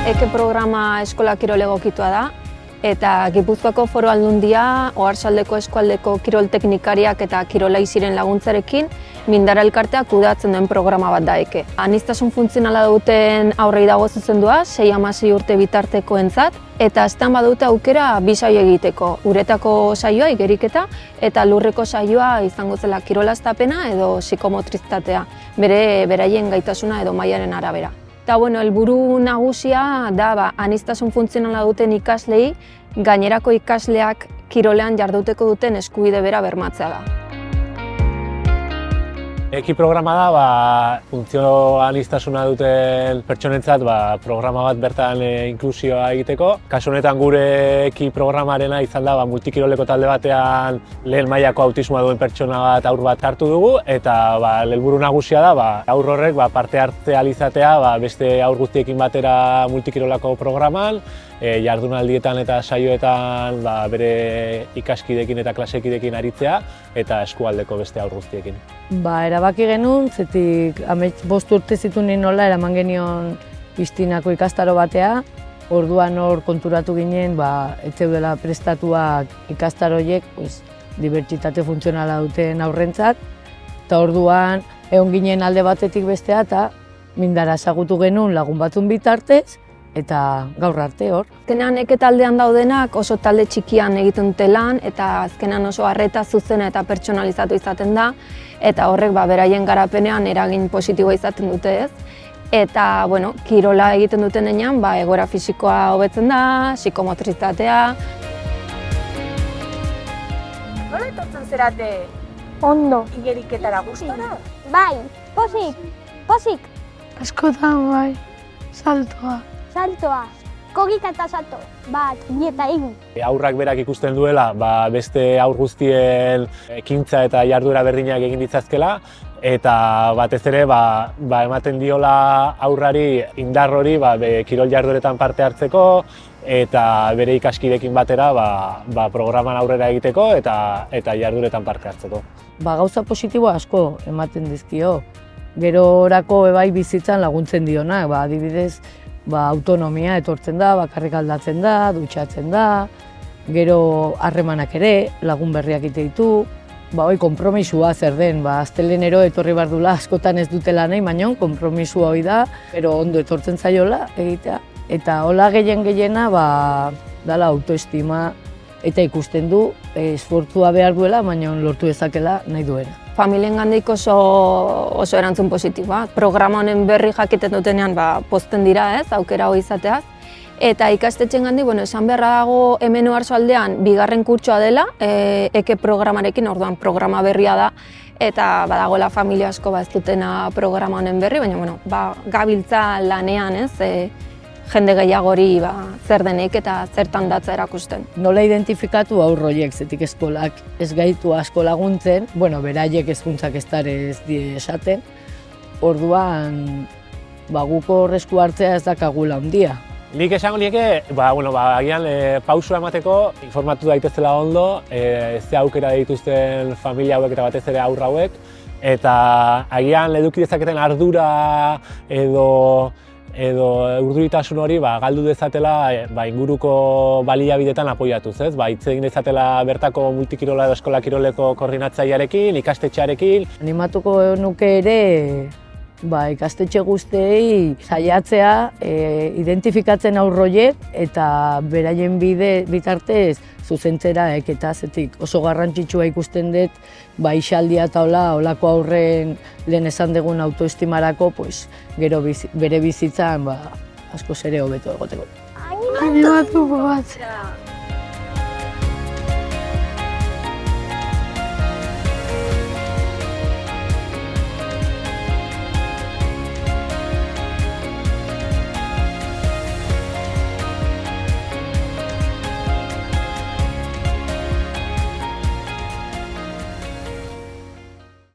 Eke programa eskola kirol egokitua da, eta Gipuzkoako Foru Aldundia, Oarsoaldeko eskualdeko kirol teknikariak eta kirola ziren laguntzarekin Mindara elkarteak kudeatzen duen programa bat da Eke. Aniztasun funtzionala duten aurrei dago zuzendua, 6-16 urte bitartekoentzat, eta estan badute aukera bi saio egiteko. Uretako saioa, igeriketa, eta lurreko saioa izango zela kirolaztapena edo psikomotrizitatea, beraien gaitasuna edo mailaren arabera. Eta helburu nagusia da aniztasun funtzionala duten ikaslei gainerako ikasleak kirolean jarduteko duten eskubide bera bermatzea da. Eki programa da funtzio aniztasuna duten pertsonentzat programa bat bertan inklusioa egiteko. Kasu honetan gure Eki programarena izan da multikiroleko talde batean lehen mailako autismoa duen pertsona bat haur bat hartu dugu, eta helburu nagusia da haur horrek parte hartzea izatea beste haur guztiekin batera multikirolako programan, jardunaldietan eta saioetan bere ikaskideekin eta klasekideekin aritzea eta eskualdeko beste haur guztiekin. Erabaki genuen, zetik 5 urte zituen nola eraman genion Pistinako ikastaro batea. Orduan hor konturatu ginen, ez zeudela prestatuak ikastaro horiek dibertsitate funtzionala duten aurrentzat. Eta orduan egon ginen alde batetik bestea eta Mindara ezagutu genuen lagun batzun bitartez, eta gaur arte hor. Azkenean Eke taldean daudenak oso talde txikian egiten dute lan, eta azkenean oso arreta zuzena eta pertsonalizatu izaten da, eta horrek beraien garapenean eragin positiboa izaten dute ez. Eta kirola egiten duten denean egoera fisikoa hobetzen da, psikomotrizitatea. Nola etortzen zerate? Ondo. Igeriketara gustora? Bai, pozik. Askotan bai, saltoa. Saltoa, kogika eta salto, 1, 2 eta 3. Haurrak berak ikusten duela beste haur guztien ekintza eta jarduera berdinak egin ditzazkela, eta batez ere ematen diola haurrari indar hori kirol jardueretan parte hartzeko eta bere ikaskideekin batera programan aurrera egiteko eta jardueretan parte hartzeko. Gauza positiboa asko ematen dizkio, gero orako bizitzan laguntzen dionak, adibidez, autonomia etortzen da, bakarrik aldatzen da, dutxatzen da, gero harremanak ere, lagun berriak ite ditu, konpromisua zer den, astelenero etorri behar dula askotan ez dutela nahi, baina konpromisua hori da, gero ondo etortzen zaiola egitea. Eta hola gehiena dala autoestima eta ikusten du esfortzua behar duela, baina lortu dezakela nahi duena. Familiengandik oso erantzun positiboa. Programa honen berri jakiten dutenean pozten dira ez, aukera hori izateaz. Eta ikastetxeengandik, esan beharra dago hemen Oarsoaldean bigarren kurtsoa dela, Eke programarekin, orduan programa berria da, eta badagoela familia asko ez dutena programa honen berri, baina gabiltza lanean ez, jende gehiagori zer denik eta zertan datza erakusten. Nola identifikatu haur horiek, zetik eskolak ez gaitu asko laguntzen, beraiek hezkuntzak ez die esaten, orduan guko esku hartzea ez dakagula handia. Nik esango nieke, agian pausua emateko, informatu daitezela ondo, ze aukera dituzten familia hauek eta batez ere haur hauek, eta agian eduki dezaketen ardura edo urduritasun hori galdu dezatela inguruko baliabidetan apoiatuz, ez? Hitz egin dezatela bertako multikirola edo eskola kiroleko koordinatzailearekin, ikastetxearekin. Animatuko nuke ere ikastetxe guztiei saiatzea identifikatzen haur horiek eta beraien bitartez zuzentzera eketa, zetik oso garrantzitsua ikusten dut isaldia eta olako aurren lehen esan dugun autoestimarako gero bere bizitzan askoz ere hobeto egoteko. Animatu bat.